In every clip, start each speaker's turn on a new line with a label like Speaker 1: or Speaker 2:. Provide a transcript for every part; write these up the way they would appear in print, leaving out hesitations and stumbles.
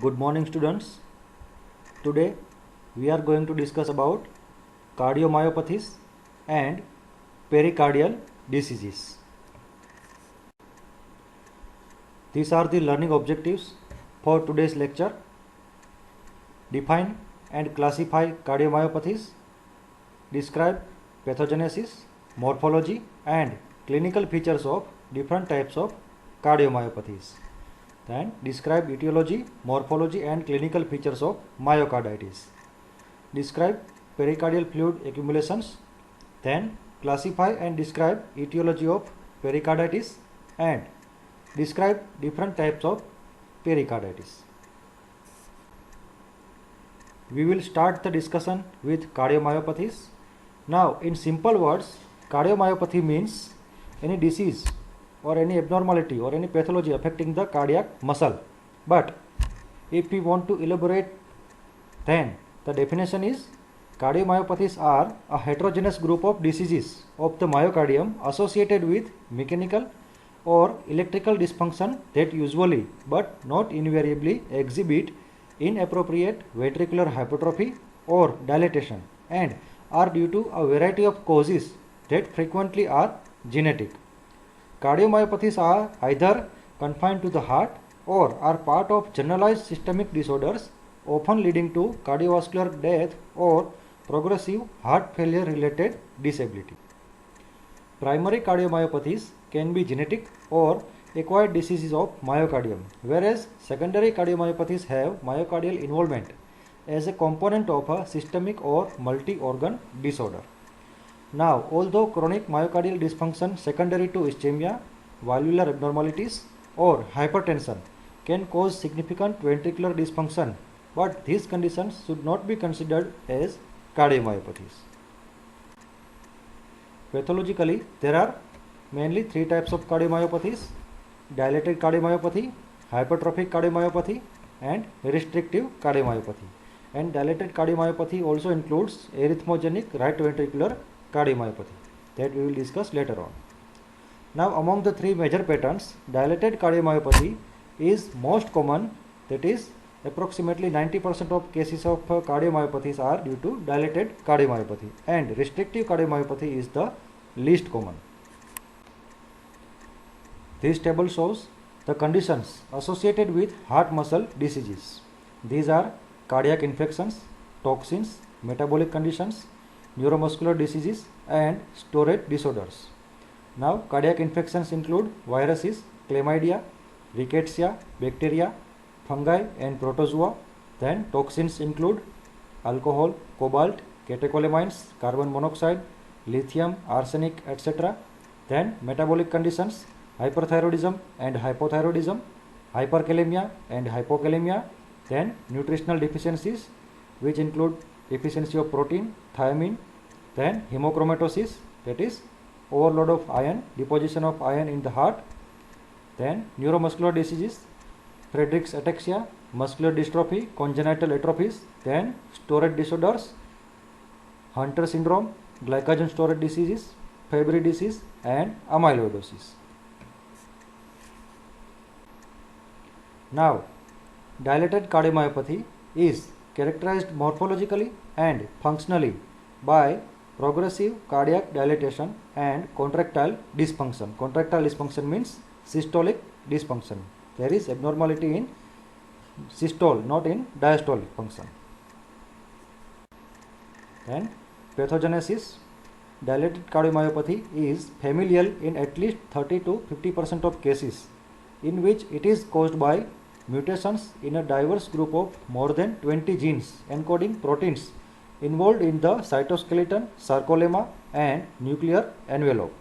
Speaker 1: Good morning students. Today we are going to discuss about cardiomyopathies and pericardial diseases. These are the learning objectives for today's lecture. Define and classify cardiomyopathies. Describe pathogenesis, morphology and clinical features of different types of cardiomyopathies. Then describe etiology, morphology and clinical features of myocarditis. Describe pericardial fluid accumulations. Then classify and describe etiology of pericarditis and describe different types of pericarditis. We will start the discussion with cardiomyopathies. Now, in simple words, cardiomyopathy means any disease or any abnormality or any pathology affecting the cardiac muscle. But if we want to elaborate, then the definition is cardiomyopathies are a heterogeneous group of diseases of the myocardium associated with mechanical or electrical dysfunction that usually but not invariably exhibit inappropriate ventricular hypertrophy or dilatation and are due to a variety of causes that frequently are genetic. Cardiomyopathies are either confined to the heart or are part of generalized systemic disorders, often leading to cardiovascular death or progressive heart failure related disability. Primary cardiomyopathies can be genetic or acquired diseases of myocardium, whereas secondary cardiomyopathies have myocardial involvement as a component of a systemic or multi-organ disorder. Now, although chronic myocardial dysfunction secondary to ischemia, valvular abnormalities or hypertension can cause significant ventricular dysfunction, but these conditions should not be considered as cardiomyopathies. Pathologically, there are mainly three types of cardiomyopathies: dilated cardiomyopathy, hypertrophic cardiomyopathy and restrictive cardiomyopathy. And dilated cardiomyopathy also includes arrhythmogenic right ventricular cardiomyopathy that we will discuss later on. Now, among the three major patterns, dilated cardiomyopathy is most common, that is approximately 90% of cases of cardiomyopathies are due to dilated cardiomyopathy, and restrictive cardiomyopathy is the least common. This table shows the conditions associated with heart muscle diseases. These are cardiac infections, toxins, metabolic conditions, neuromuscular diseases and storage disorders. Now, cardiac infections include viruses, chlamydia, rickettsia, bacteria, fungi and protozoa. Then toxins include alcohol, cobalt, catecholamines, carbon monoxide, lithium, arsenic, etc. Then metabolic conditions, hyperthyroidism and hypothyroidism, hyperkalemia and hypokalemia. Then nutritional deficiencies, which include deficiency of protein, thiamine. Then hemochromatosis, that is overload of iron, deposition of iron in the heart. Then neuromuscular diseases, Friedreich's ataxia, muscular dystrophy, congenital atrophies. Then storage disorders, Hunter syndrome, glycogen storage diseases, Fabry disease and amyloidosis. Now, dilated cardiomyopathy is characterized morphologically and functionally by progressive cardiac dilatation and contractile dysfunction. Contractile dysfunction means systolic dysfunction. There is abnormality in systole, not in diastolic function. Then pathogenesis. Dilated cardiomyopathy is familial in at least 30 to 50% of cases, in which it is caused by mutations in a diverse group of more than 20 genes encoding proteins involved in the cytoskeleton, sarcolemma and nuclear envelope.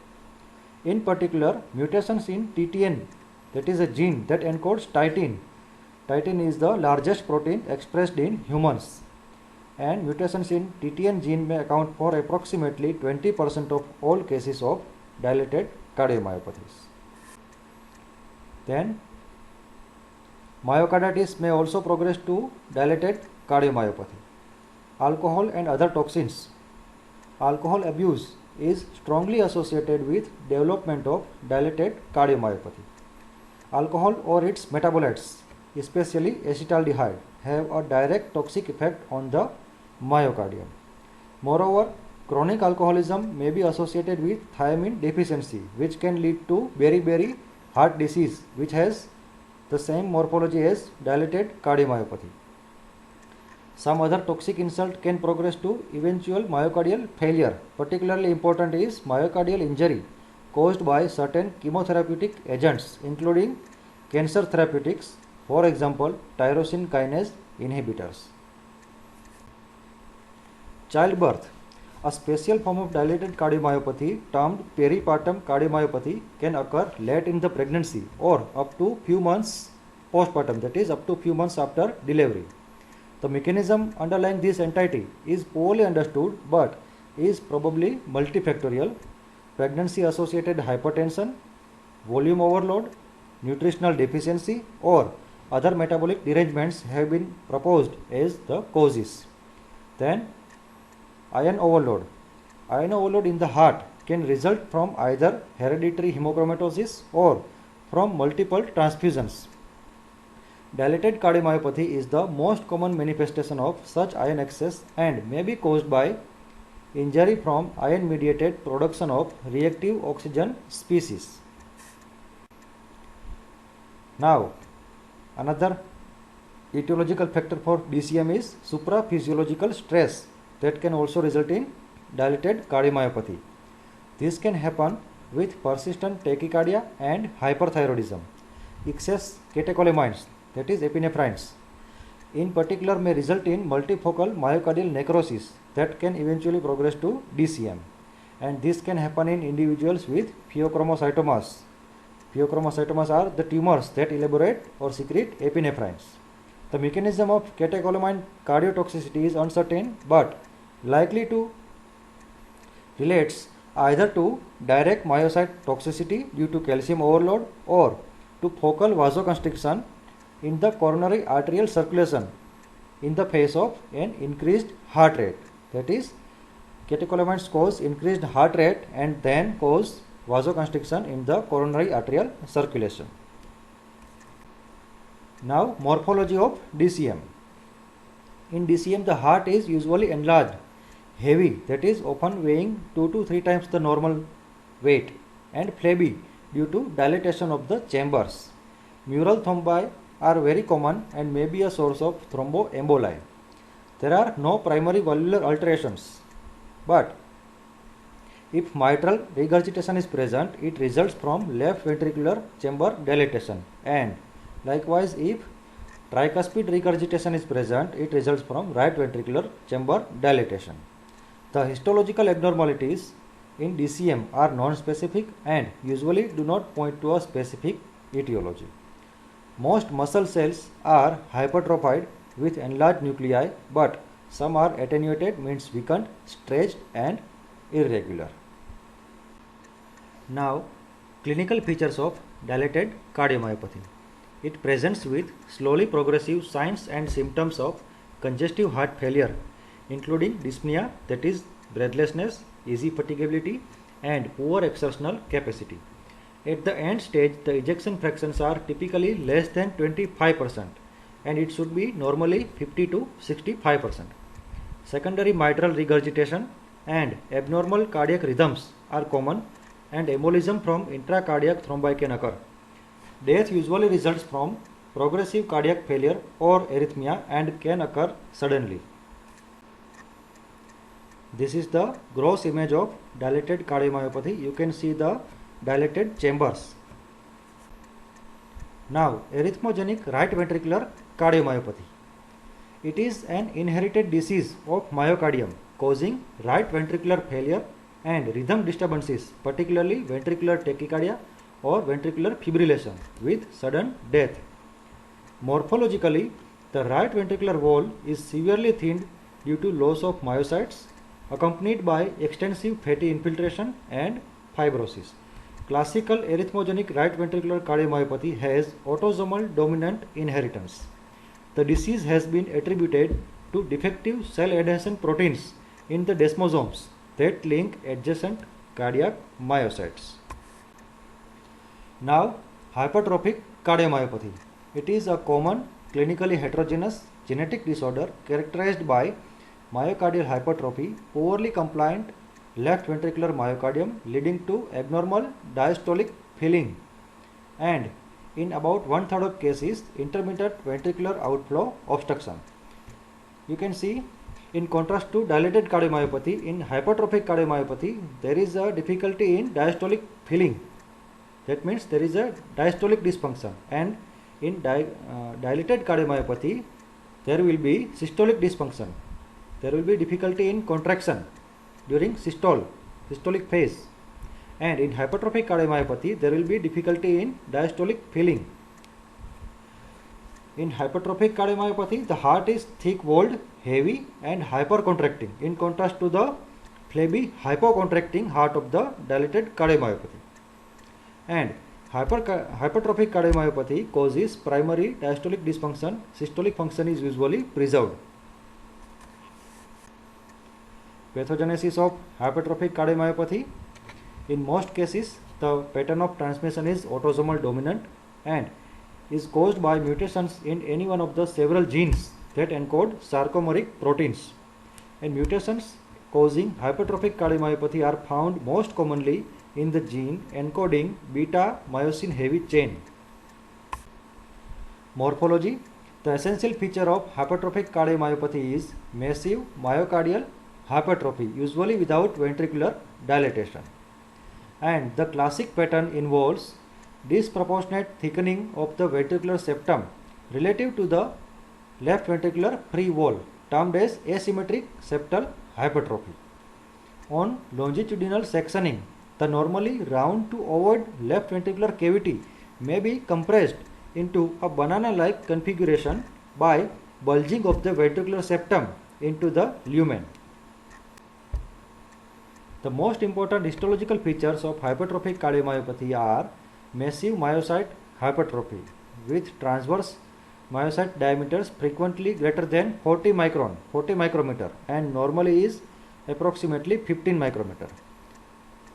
Speaker 1: In particular, mutations in TTN, that is a gene that encodes titin. Titin is the largest protein expressed in humans, and mutations in TTN gene may account for approximately 20% of all cases of dilated cardiomyopathies. Then myocarditis may also progress to dilated cardiomyopathy. Alcohol and other toxins. Alcohol abuse is strongly associated with development of dilated cardiomyopathy. Alcohol or its metabolites especially acetaldehyde, have a direct toxic effect on the myocardium. Moreover, chronic alcoholism may be associated with thiamine deficiency, which can lead to beriberi heart disease, which has the same morphology as dilated cardiomyopathy. Some other toxic insult can progress to eventual myocardial failure. Particularly important is myocardial injury caused by certain chemotherapeutic agents, including cancer therapeutics, for example, tyrosine kinase inhibitors. Childbirth. A special form of dilated cardiomyopathy termed peripartum cardiomyopathy can occur late in the pregnancy or up to few months postpartum, that is up to few months after delivery. The mechanism underlying this entity is poorly understood but is probably multifactorial. Pregnancy associated hypertension, volume overload, nutritional deficiency, or other metabolic derangements have been proposed as the causes. Then, iron overload. Iron overload in the heart can result from either hereditary hemochromatosis or from multiple transfusions. Dilated cardiomyopathy is the most common manifestation of such iron excess and may be caused by injury from iron mediated production of reactive oxygen species. Now, another etiological factor for DCM is supraphysiological stress that can also result in dilated cardiomyopathy. This can happen with persistent tachycardia and hyperthyroidism. Excess catecholamines, that is epinephrines, in particular may result in multifocal myocardial necrosis that can eventually progress to DCM, and this can happen in individuals with pheochromocytomas. Pheochromocytomas are the tumors that elaborate or secrete epinephrines. The mechanism of catecholamine cardiotoxicity is uncertain but likely to relates either to direct myocyte toxicity due to calcium overload or to focal vasoconstriction in the coronary arterial circulation in the face of an increased heart rate. That is, catecholamines cause increased heart rate and then cause vasoconstriction in the coronary arterial circulation. Now, morphology of DCM. In DCM, the heart is usually enlarged, heavy, that is often weighing 2 to 3 times the normal weight, and flabby due to dilatation of the chambers. Mural thrombi are very common and may be a source of thromboemboli. There are no primary valvular alterations, but if mitral regurgitation is present, it results from left ventricular chamber dilatation, and likewise if tricuspid regurgitation is present, it results from right ventricular chamber dilatation. The histological abnormalities in DCM are non-specific and usually do not point to a specific etiology. Most muscle cells are hypertrophied with enlarged nuclei, but some are attenuated, means weakened, stretched and irregular. Now, clinical features of dilated cardiomyopathy. It presents with slowly progressive signs and symptoms of congestive heart failure, including dyspnea, that is breathlessness, easy fatigability and poor exertional capacity. At the end stage, the ejection fractions are typically less than 25% and it should be normally 50 to 65%. Secondary mitral regurgitation and abnormal cardiac rhythms are common and embolism from intracardiac thrombi can occur. Death usually results from progressive cardiac failure or arrhythmia and can occur suddenly. This is the gross image of dilated cardiomyopathy. You can see the dilated chambers. Now, arrhythmogenic right ventricular cardiomyopathy. It is an inherited disease of myocardium causing right ventricular failure and rhythm disturbances, particularly ventricular tachycardia or ventricular fibrillation with sudden death. Morphologically, the right ventricular wall is severely thinned due to loss of myocytes accompanied by extensive fatty infiltration and fibrosis. Classical arrhythmogenic right ventricular cardiomyopathy has autosomal dominant inheritance. The disease has been attributed to defective cell adhesion proteins in the desmosomes that link adjacent cardiac myocytes. Now, hypertrophic cardiomyopathy. It is a common, clinically heterogeneous genetic disorder characterized by myocardial hypertrophy, poorly compliant left ventricular myocardium leading to abnormal diastolic filling, and in about one-third of cases intermittent ventricular outflow obstruction. You can see, in contrast to dilated cardiomyopathy, in hypertrophic cardiomyopathy there is a difficulty in diastolic filling. That means there is a diastolic dysfunction, and in dilated cardiomyopathy there will be systolic dysfunction. There will be difficulty in contraction during systolic phase, and in hypertrophic cardiomyopathy there will be difficulty in diastolic filling. In hypertrophic cardiomyopathy, the heart is thick-walled, heavy and hypercontracting, in contrast to the flabby, hypocontracting heart of the dilated cardiomyopathy. And hypertrophic cardiomyopathy causes primary diastolic dysfunction. Systolic function is usually preserved. Pathogenesis of hypertrophic cardiomyopathy. In most cases, the pattern of transmission is autosomal dominant and is caused by mutations in any one of the several genes that encode sarcomeric proteins. And mutations causing hypertrophic cardiomyopathy are found most commonly in the gene encoding beta myosin heavy chain. Morphology. The essential feature of hypertrophic cardiomyopathy is massive myocardial hypertrophy, usually without ventricular dilatation. And the classic pattern involves disproportionate thickening of the ventricular septum relative to the left ventricular free wall, termed as asymmetric septal hypertrophy. On longitudinal sectioning, the normally round to ovoid left ventricular cavity may be compressed into a banana-like configuration by bulging of the ventricular septum into the lumen. The most important histological features of hypertrophic cardiomyopathy are massive myocyte hypertrophy with transverse myocyte diameters frequently greater than 40 micrometer and normally is approximately 15 micrometer.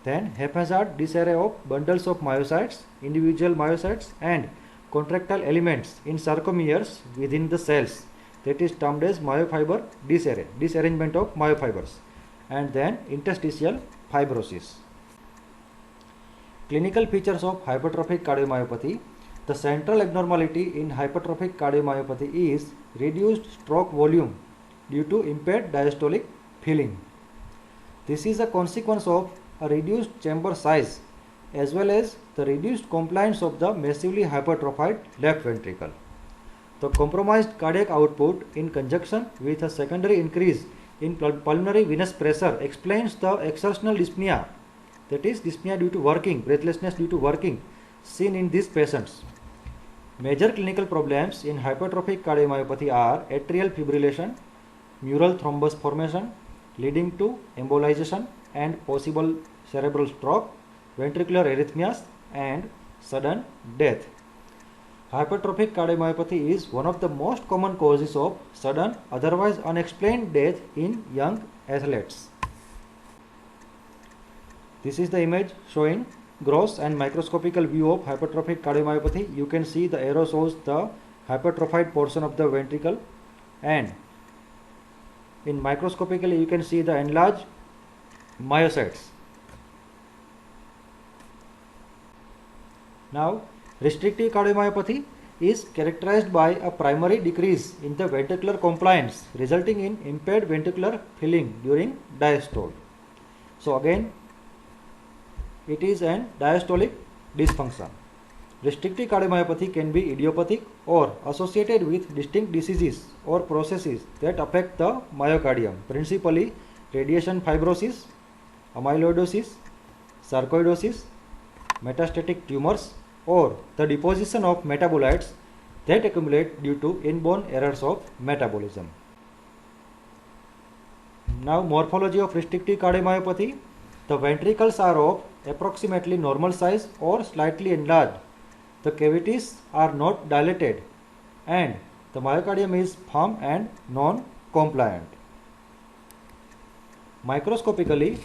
Speaker 1: Then haphazard disarray of bundles of myocytes, individual myocytes and contractile elements in sarcomeres within the cells, that is termed as myofiber disarray, disarrangement of myofibers, and then interstitial fibrosis. Clinical features of hypertrophic cardiomyopathy. The central abnormality in hypertrophic cardiomyopathy is reduced stroke volume due to impaired diastolic filling. This is a consequence of a reduced chamber size as well as the reduced compliance of the massively hypertrophied left ventricle. The compromised cardiac output in conjunction with a secondary increase in pulmonary venous pressure explains the exertional dyspnea, that is dyspnea due to working, breathlessness due to working, seen in these patients. Major clinical problems in hypertrophic cardiomyopathy are atrial fibrillation, mural thrombus formation leading to embolization and possible cerebral stroke, ventricular arrhythmias and sudden death. Hypertrophic cardiomyopathy is one of the most common causes of sudden, otherwise unexplained death in young athletes. This is the image showing gross and microscopical view of hypertrophic cardiomyopathy. You can see the arrow shows the hypertrophied portion of the ventricle, and in microscopically you can see the enlarged myocytes. Now, restrictive cardiomyopathy is characterized by a primary decrease in the ventricular compliance resulting in impaired ventricular filling during diastole. So again, it is an diastolic dysfunction. Restrictive cardiomyopathy can be idiopathic or associated with distinct diseases or processes that affect the myocardium, principally radiation fibrosis, amyloidosis, sarcoidosis, metastatic tumors, or the deposition of metabolites that accumulate due to inborn errors of metabolism. Now, morphology of restrictive cardiomyopathy. The ventricles are of approximately normal size or slightly enlarged. The cavities are not dilated and the myocardium is firm and non-compliant. Microscopically,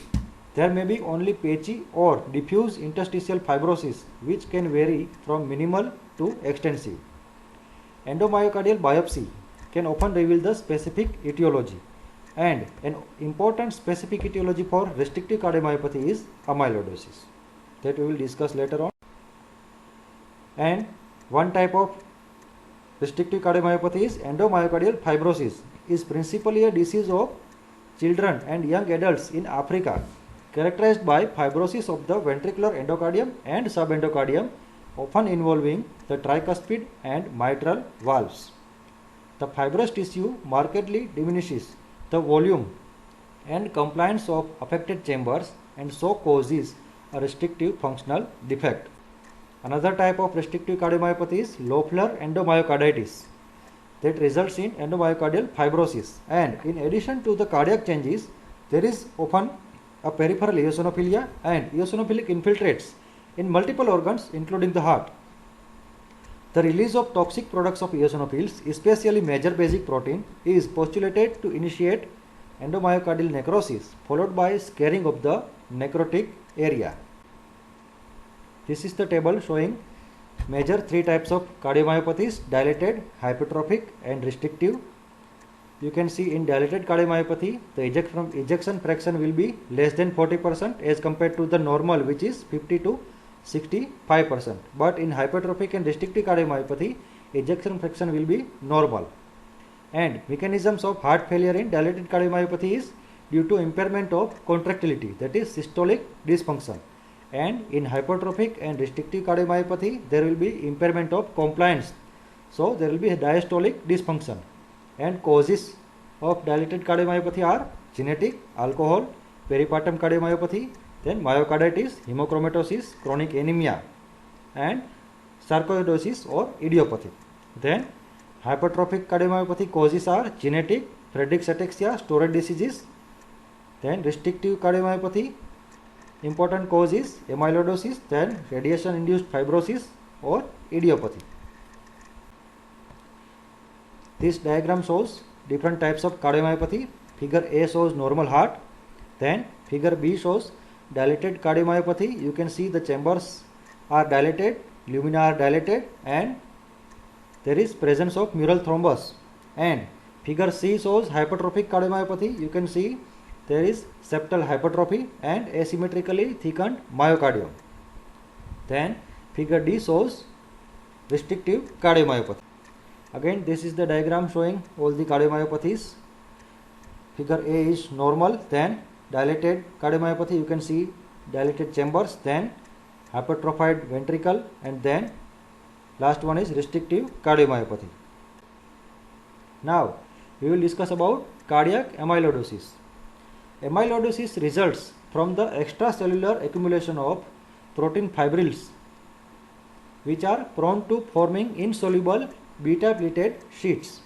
Speaker 1: there may be only patchy or diffuse interstitial fibrosis which can vary from minimal to extensive. Endomyocardial biopsy can often reveal the specific etiology, and an important specific etiology for restrictive cardiomyopathy is amyloidosis, that we will discuss later on. And one type of restrictive cardiomyopathy is endomyocardial fibrosis, is principally a disease of children and young adults in Africa, characterized by fibrosis of the ventricular endocardium and subendocardium, often involving the tricuspid and mitral valves. The fibrous tissue markedly diminishes the volume and compliance of affected chambers and so causes a restrictive functional defect. Another type of restrictive cardiomyopathy is lobular endomyocarditis, that results in endomyocardial fibrosis, and in addition to the cardiac changes, there is often a peripheral eosinophilia and eosinophilic infiltrates in multiple organs including the heart. The release of toxic products of eosinophils, especially major basic protein, is postulated to initiate endomyocardial necrosis followed by scarring of the necrotic area. This is the table showing major three types of cardiomyopathies: dilated, hypertrophic and restrictive. You can see in dilated cardiomyopathy, the ejection fraction will be less than 40% as compared to the normal, which is 50 to 65%. But in hypertrophic and restrictive cardiomyopathy, ejection fraction will be normal. And mechanisms of heart failure in dilated cardiomyopathy is due to impairment of contractility, that is systolic dysfunction. And in hypertrophic and restrictive cardiomyopathy, there will be impairment of compliance, so there will be a diastolic dysfunction. And causes of dilated cardiomyopathy are genetic, alcohol, peripartum cardiomyopathy, then myocarditis, hemochromatosis, chronic anemia, and sarcoidosis or idiopathy. Then hypertrophic cardiomyopathy causes are genetic, Friedreich's ataxia, storage diseases. Then restrictive cardiomyopathy, important cause is amyloidosis, then radiation induced fibrosis or idiopathy. This diagram shows different types of cardiomyopathy. Figure A shows normal heart, then figure B shows dilated cardiomyopathy. You can see the chambers are dilated, lumina are dilated, and there is presence of mural thrombus. And figure C shows hypertrophic cardiomyopathy. You can see there is septal hypertrophy and asymmetrically thickened myocardium. Then figure D shows restrictive cardiomyopathy. Again, this is the diagram showing all the cardiomyopathies. Figure A is normal, then dilated cardiomyopathy, you can see dilated chambers, then hypertrophied ventricle, and then last one is restrictive cardiomyopathy. Now we will discuss about cardiac amyloidosis. Amyloidosis results from the extracellular accumulation of protein fibrils, which are prone to forming insoluble beta-pleated sheets.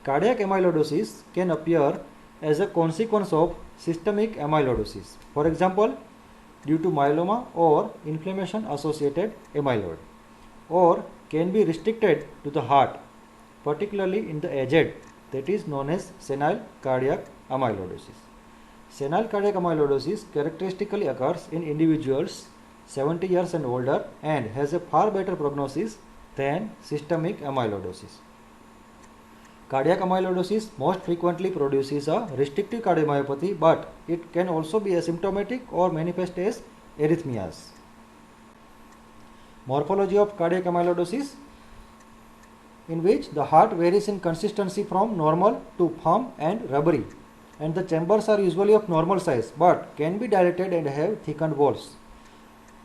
Speaker 1: Cardiac amyloidosis can appear as a consequence of systemic amyloidosis, for example, due to myeloma or inflammation associated amyloid, or can be restricted to the heart, particularly in the aged, that is known as senile cardiac amyloidosis. Senile cardiac amyloidosis characteristically occurs in individuals 70 years and older and has a far better prognosis than systemic amyloidosis. Cardiac amyloidosis most frequently produces a restrictive cardiomyopathy, but it can also be asymptomatic or manifest as arrhythmias. Morphology of cardiac amyloidosis, in which the heart varies in consistency from normal to firm and rubbery, and the chambers are usually of normal size but can be dilated and have thickened walls.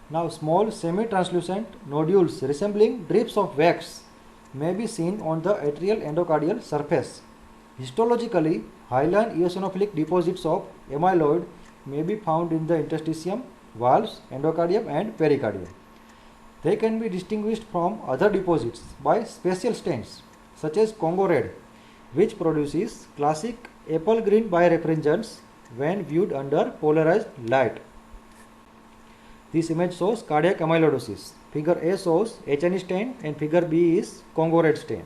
Speaker 1: Now small semi-translucent nodules resembling drips of wax may be seen on the atrial endocardial surface. Histologically, hyaline eosinophilic deposits of amyloid may be found in the interstitium, valves, endocardium and pericardium. They can be distinguished from other deposits by special stains such as Congo red, which produces classic apple green birefringence when viewed under polarized light. This image shows cardiac amyloidosis. Figure A shows H&E stain and figure B is Congo red stain.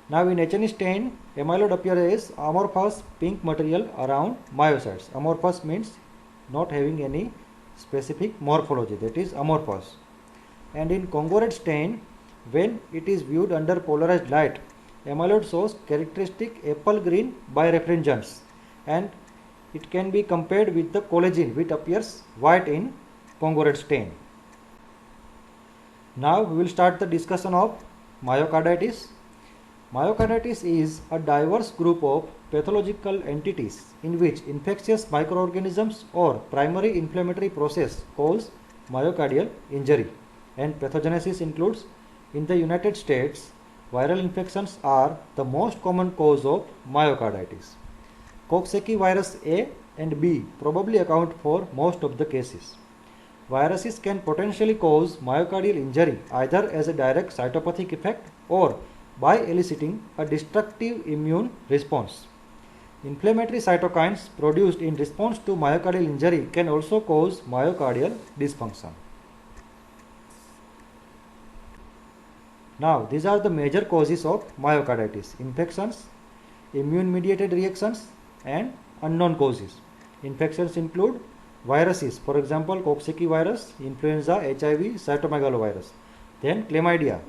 Speaker 1: Now in H&E stain, amyloid appears as amorphous pink material around myocytes. Amorphous means not having any specific morphology, that is amorphous. And in Congo red stain, When it is viewed under polarized light, amyloid shows characteristic apple green birefringence, and it can be compared with the collagen which appears white in congruent stain. Now we will start the discussion of myocarditis. Myocarditis is a diverse group of pathological entities in which infectious microorganisms or primary inflammatory process cause myocardial injury, and pathogenesis includes: in the United States, viral infections are the most common cause of myocarditis. Coxsackie virus A and B probably account for most of the cases. Viruses can potentially cause myocardial injury either as a direct cytopathic effect or by eliciting a destructive immune response. Inflammatory cytokines produced in response to myocardial injury can also cause myocardial dysfunction. Now, these are the major causes of myocarditis: infections, immune mediated reactions, and unknown causes. Infections include viruses, for example, Coxsackie virus, influenza, HIV, cytomegalovirus, then chlamydia,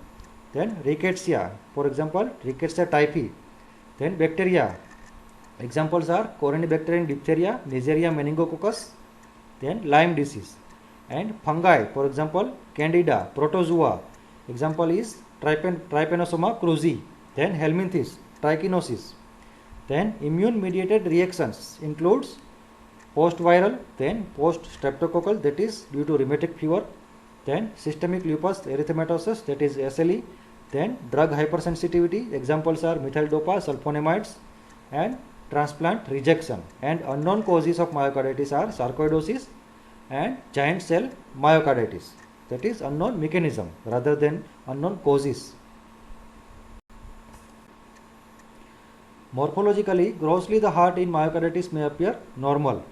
Speaker 1: then rickettsia, for example, rickettsia typhi, then bacteria. Examples are Corynebacterian diphtheria, Neisseria meningococcus, then Lyme disease, and fungi, for example, Candida, protozoa. Example is Trypanosoma cruzi, then Helminthes, trichinosis. Then immune mediated reactions includes post-viral, then post-streptococcal, that is due to rheumatic fever, then systemic lupus erythematosus, that is SLE, then drug hypersensitivity. Examples are methyl dopa, sulfonamides, and transplant rejection. And unknown causes of myocarditis are sarcoidosis and giant cell myocarditis, that is unknown mechanism rather than unknown causes. Morphologically, grossly the heart in myocarditis may appear normal.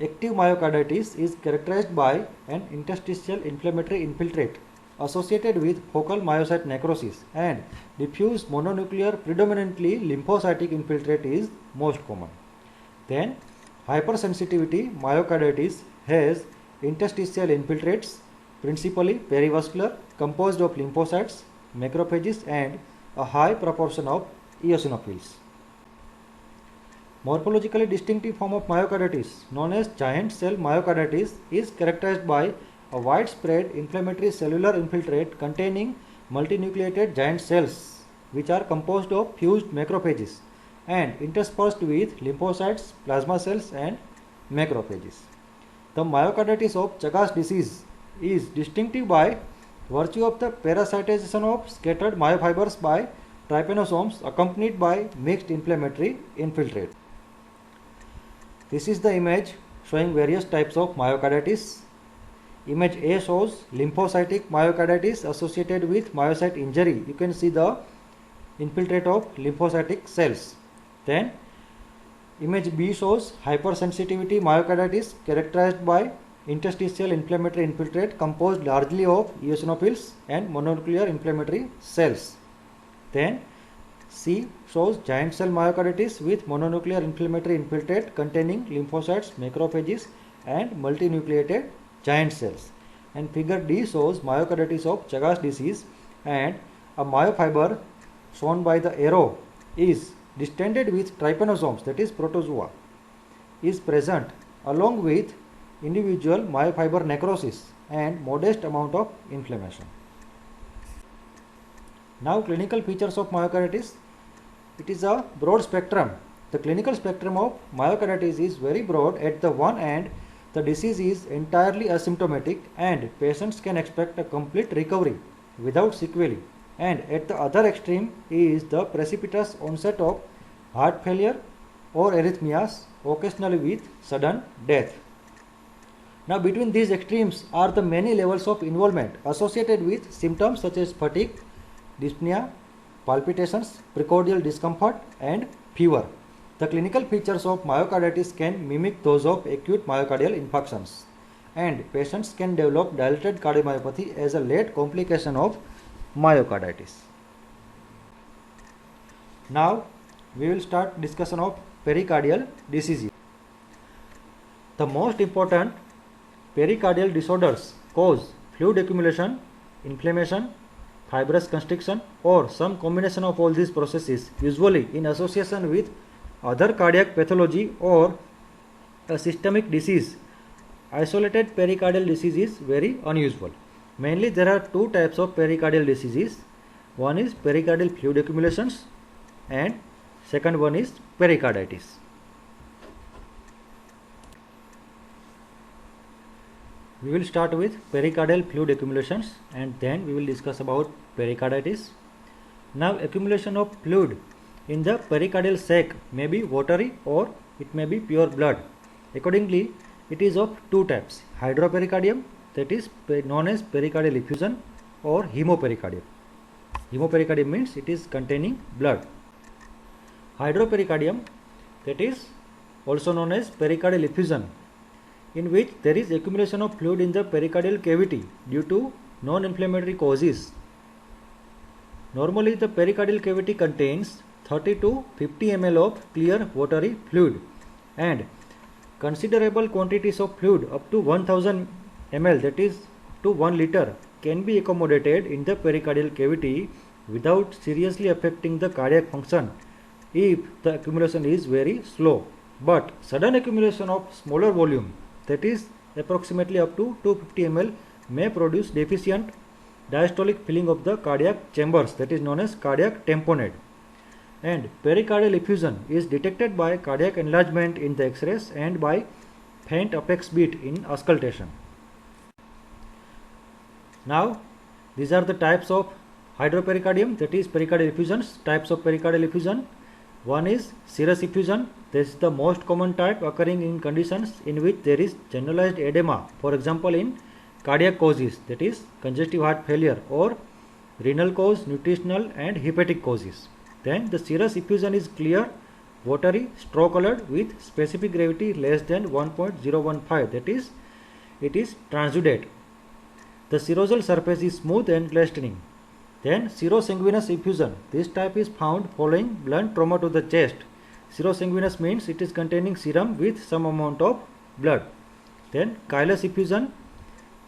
Speaker 1: Active myocarditis is characterized by an interstitial inflammatory infiltrate associated with focal myocyte necrosis, and diffuse mononuclear predominantly lymphocytic infiltrate is most common. Then hypersensitivity myocarditis has interstitial infiltrates, principally perivascular, composed of lymphocytes, macrophages, and a high proportion of eosinophils. Morphologically distinctive form of myocarditis, known as giant cell myocarditis, is characterized by a widespread inflammatory cellular infiltrate containing multinucleated giant cells, which are composed of fused macrophages and interspersed with lymphocytes, plasma cells, and macrophages. The myocarditis of Chagas disease is distinctive by virtue of the parasitization of scattered myofibers by trypanosomes accompanied by mixed inflammatory infiltrate. This is the image showing various types of myocarditis. Image A shows lymphocytic myocarditis associated with myocyte injury. You can see the infiltrate of lymphocytic cells. Then image B shows hypersensitivity myocarditis characterized by interstitial inflammatory infiltrate composed largely of eosinophils and mononuclear inflammatory cells. Then C shows giant cell myocarditis with mononuclear inflammatory infiltrate containing lymphocytes, macrophages, and multinucleated giant cells. And figure D shows myocarditis of Chagas disease, and a myofiber shown by the arrow is distended with trypanosomes, that is protozoa, is present along with individual myofiber necrosis and modest amount of inflammation. Now, clinical features of myocarditis. It is a broad spectrum. The clinical spectrum of myocarditis is very broad. At the one end, the disease is entirely asymptomatic and patients can expect a complete recovery without sequelae. And at the other extreme is the precipitous onset of heart failure or arrhythmias, occasionally with sudden death. Now, between these extremes are the many levels of involvement associated with symptoms such as fatigue, dyspnea, palpitations, precordial discomfort, and fever. The clinical features of myocarditis can mimic those of acute myocardial infarctions, and patients can develop dilated cardiomyopathy as a late complication of myocarditis. Now, we will start discussion of pericardial diseases. The most important pericardial disorders cause fluid accumulation, inflammation, fibrous constriction, or some combination of all these processes, usually in association with other cardiac pathology or a systemic disease. Isolated pericardial disease is very unusual. Mainly there are two types of pericardial diseases. One is pericardial fluid accumulations and second one is pericarditis. We will start with pericardial fluid accumulations and then we will discuss about pericarditis. Now, accumulation of fluid in the pericardial sac may be watery or it may be pure blood. Accordingly, it is of two types: hydropericardium, that is known as pericardial effusion, or hemopericardium. Hemopericardium means it is containing blood. Hydropericardium, that is also known as pericardial effusion, in which there is accumulation of fluid in the pericardial cavity due to non-inflammatory causes. Normally, the pericardial cavity contains 30 to 50 ml of clear watery fluid, and considerable quantities of fluid up to 1000 ml, that is to 1 liter, can be accommodated in the pericardial cavity without seriously affecting the cardiac function if the accumulation is very slow. But sudden accumulation of smaller volume, that is approximately up to 250 ml, may produce deficient diastolic filling of the cardiac chambers, that is known as cardiac tamponade. And pericardial effusion is detected by cardiac enlargement in the X-rays and by faint apex beat in auscultation. Now, these are the types of hydropericardium, that is pericardial effusions. Types of pericardial effusion: one is serous effusion. This is the most common type, occurring in conditions in which there is generalized edema, for example in cardiac causes, that is congestive heart failure, or renal cause, nutritional and hepatic causes. Then the serous effusion is clear, watery, straw colored with specific gravity less than 1.015, that is it is transudate. The serosal surface is smooth and glistening. Then serosanguinous effusion. This type is found following blunt trauma to the chest. Serosanguinous means it is containing serum with some amount of blood. Then chylous effusion.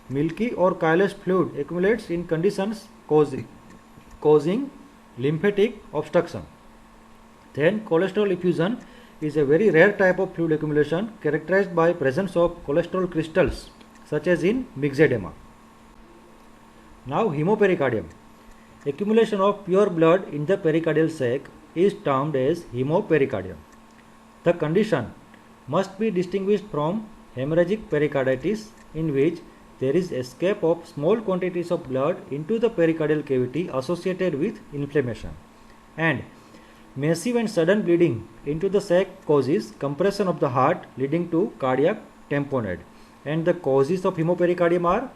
Speaker 1: Milky or chylous fluid accumulates in conditions causing lymphatic obstruction. Then cholesterol effusion is a very rare type of fluid accumulation characterized by presence of cholesterol crystals, such as in myxedema. Now, hemopericardium. Accumulation of pure blood in the pericardial sac is termed as hemopericardium. The condition must be distinguished from hemorrhagic pericarditis, in which there is escape of small quantities of blood into the pericardial cavity associated with inflammation, and massive and sudden bleeding into the sac causes compression of the heart, leading to cardiac tamponade. And the causes of hemopericardium are: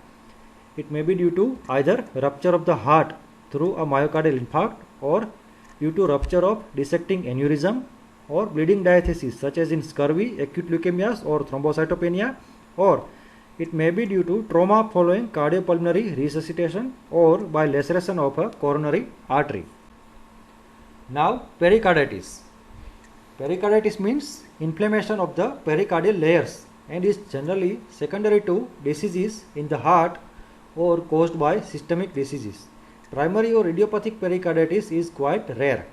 Speaker 1: it may be due to either rupture of the heart through a myocardial infarct, or due to rupture of dissecting aneurysm, or bleeding diathesis such as in scurvy, acute leukemias or thrombocytopenia, or it may be due to trauma following cardiopulmonary resuscitation or by laceration of a coronary artery. Now, pericarditis. Pericarditis means inflammation of the pericardial layers and is generally secondary to diseases in the heart or caused by systemic diseases. Primary or idiopathic pericarditis is quite rare,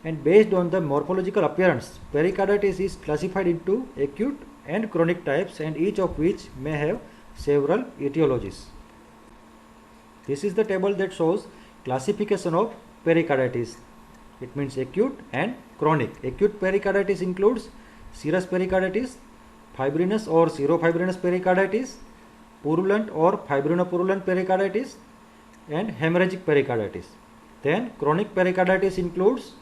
Speaker 1: and based on the morphological appearance, pericarditis is classified into acute and chronic types, and each of which may have several etiologies. This is the table that shows classification of pericarditis. It means acute and chronic. Acute pericarditis includes serous pericarditis, fibrinous or serofibrinous pericarditis, purulent or fibrinopurulent pericarditis, and hemorrhagic pericarditis. Then chronic pericarditis includes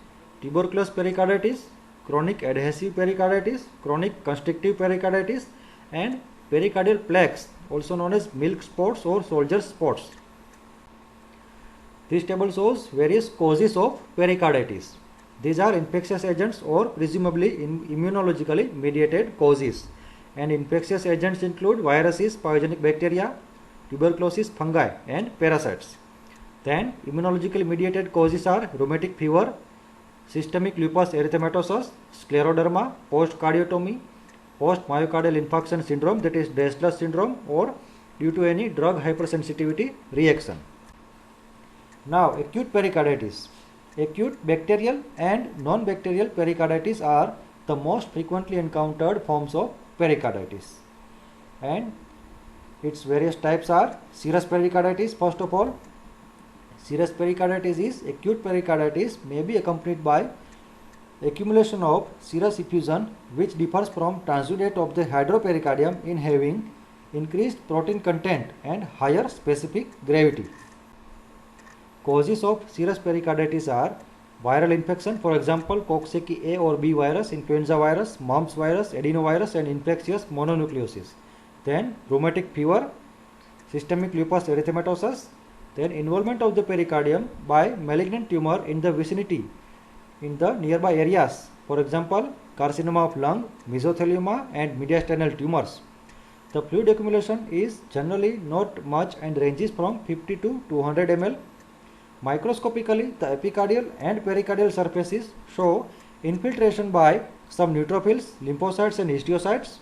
Speaker 1: tuberculous pericarditis, chronic adhesive pericarditis, chronic constrictive pericarditis, and pericardial plaques, also known as milk spots or soldier's spots. This table shows various causes of pericarditis. These are infectious agents or presumably immunologically mediated causes, and infectious agents include viruses, pathogenic bacteria, tuberculosis, fungi, and parasites. Then immunologically mediated causes are rheumatic fever, systemic lupus erythematosus, scleroderma, post-cardiotomy, post-myocardial infarction syndrome, that is Dressler syndrome, or due to any drug hypersensitivity reaction. Now, acute pericarditis. Acute bacterial and non-bacterial pericarditis are the most frequently encountered forms of pericarditis. And its various types are serous pericarditis. First of all, serous pericarditis is acute pericarditis may be accompanied by accumulation of serous effusion, which differs from transudate of the hydropericardium in having increased protein content and higher specific gravity. Causes of serous pericarditis are viral infection, for example, Coxsackie A or B virus, influenza virus, mumps virus, adenovirus, and infectious mononucleosis. Then rheumatic fever, systemic lupus erythematosus, then involvement of the pericardium by malignant tumor in the vicinity, in the nearby areas, for example, carcinoma of lung, mesothelioma, and mediastinal tumors. The fluid accumulation is generally not much and ranges from 50 to 200 ml. Microscopically, the epicardial and pericardial surfaces show infiltration by some neutrophils, lymphocytes, and histiocytes.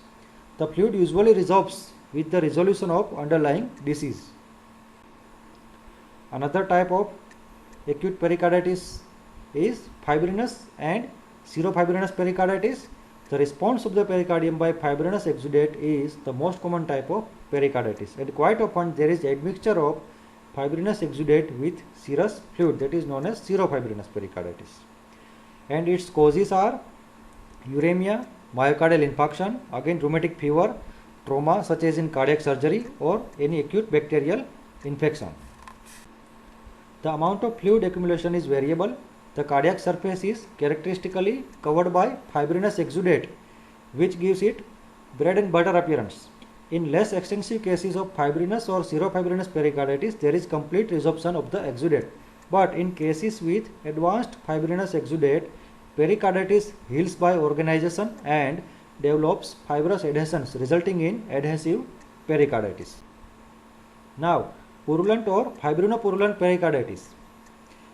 Speaker 1: The fluid usually resolves with the resolution of underlying disease. Another type of acute pericarditis is fibrinous and serofibrinous pericarditis. The response of the pericardium by fibrinous exudate is the most common type of pericarditis, and quite often there is admixture of fibrinous exudate with serous fluid, that is known as serofibrinous pericarditis. And its causes are uremia, myocardial infarction, again rheumatic fever, trauma such as in cardiac surgery, or any acute bacterial infection. The amount of fluid accumulation is variable. The cardiac surface is characteristically covered by fibrinous exudate, which gives it bread and butter appearance. In less extensive cases of fibrinous or serofibrinous pericarditis, there is complete resorption of the exudate. But in cases with advanced fibrinous exudate, pericarditis heals by organization and develops fibrous adhesions, resulting in adhesive pericarditis. Now, purulent or fibrinopurulent pericarditis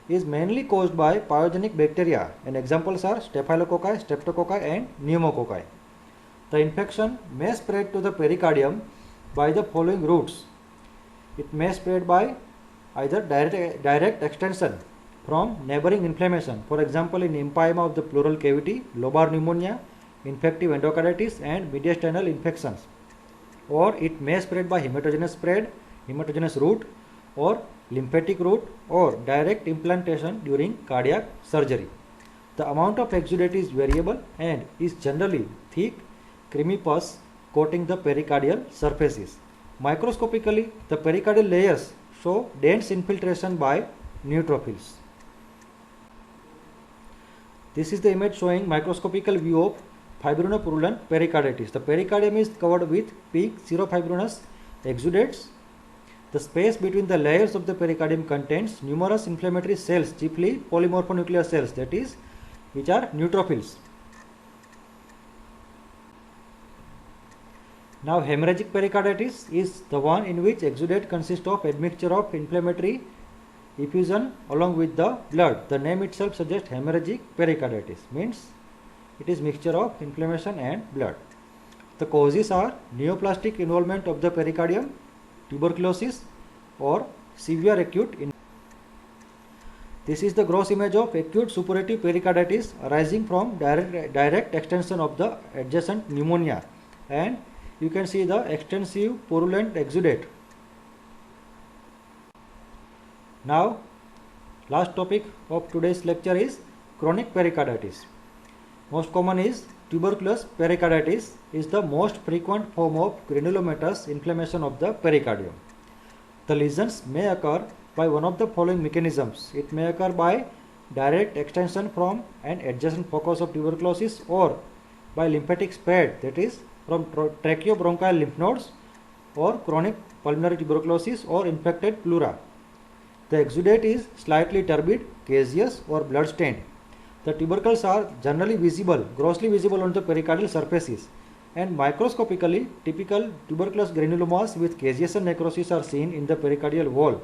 Speaker 1: is mainly caused by pyogenic bacteria, and examples are staphylococci, streptococci, and pneumococci. The infection may spread to the pericardium by the following routes. It may spread by either direct extension from neighboring inflammation, for example in empyema of the pleural cavity, lobar pneumonia, infective endocarditis, and mediastinal infections, or it may spread by hematogenous route, or lymphatic route, or direct implantation during cardiac surgery. The amount of exudate is variable and is generally thick, creamy pus coating the pericardial surfaces. Microscopically, the pericardial layers show dense infiltration by neutrophils. This is the image showing microscopical view of fibrinopurulent pericarditis. The pericardium is covered with peak serofibrinous exudates. The space between the layers of the pericardium contains numerous inflammatory cells, chiefly polymorphonuclear cells, that is, which are neutrophils. Now, hemorrhagic pericarditis is the one in which exudate consists of admixture of inflammatory effusion along with the blood. The name itself suggests hemorrhagic pericarditis, means it is mixture of inflammation and blood. The causes are neoplastic involvement of the pericardium, tuberculosis, or severe acute. This is the gross image of acute suppurative pericarditis arising from direct extension of the adjacent pneumonia, and you can see the extensive purulent exudate. Now, last topic of today's lecture is chronic pericarditis. Most common is tuberculous pericarditis, is the most frequent form of granulomatous inflammation of the pericardium. The lesions may occur by one of the following mechanisms. It may occur by direct extension from an adjacent focus of tuberculosis, or by lymphatic spread, that is from tracheobronchial lymph nodes, or chronic pulmonary tuberculosis, or infected pleura. The exudate is slightly turbid, caseous, or blood stained. The tubercles are generally visible, grossly visible on the pericardial surfaces, and microscopically typical tuberculous granulomas with caseation necrosis are seen in the pericardial wall.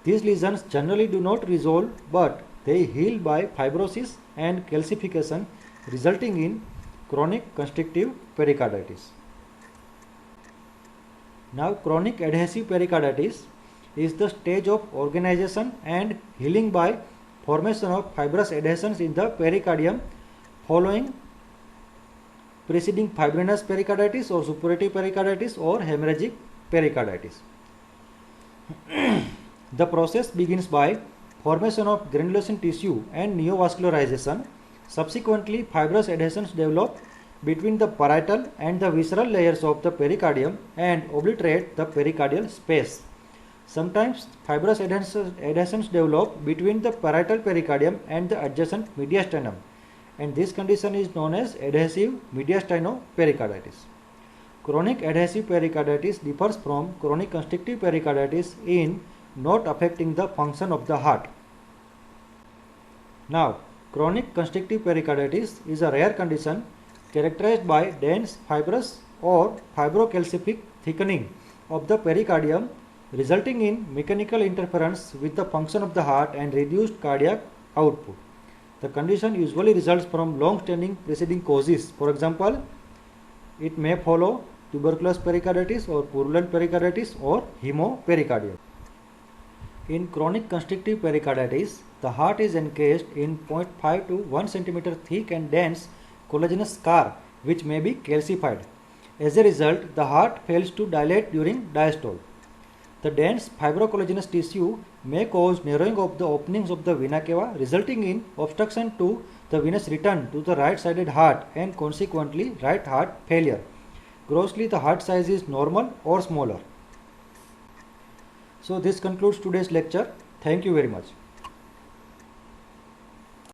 Speaker 1: These lesions generally do not resolve, but they heal by fibrosis and calcification, resulting in chronic constrictive pericarditis. Now, chronic adhesive pericarditis is the stage of organization and healing by formation of fibrous adhesions in the pericardium following preceding fibrinous pericarditis or suppurative pericarditis or hemorrhagic pericarditis. The process begins by formation of granulation tissue and neovascularization. Subsequently, fibrous adhesions develop between the parietal and the visceral layers of the pericardium and obliterate the pericardial space. Sometimes fibrous adhesions develop between the parietal pericardium and the adjacent mediastinum, and this condition is known as adhesive mediastinopericarditis. Chronic adhesive pericarditis differs from chronic constrictive pericarditis in not affecting the function of the heart. Now, chronic constrictive pericarditis is a rare condition characterized by dense fibrous or fibrocalcific thickening of the pericardium resulting in mechanical interference with the function of the heart and reduced cardiac output. The condition usually results from long-standing preceding causes. For example, it may follow tuberculous pericarditis or purulent pericarditis or hemopericardium. In chronic constrictive pericarditis, the heart is encased in 0.5 to 1 cm thick and dense collagenous scar which may be calcified. As a result, the heart fails to dilate during diastole. The dense fibrocollagenous tissue may cause narrowing of the openings of the vena cava, resulting in obstruction to the venous return to the right-sided heart and consequently right heart failure. Grossly, the heart size is normal or smaller. So this concludes today's lecture. Thank you very much.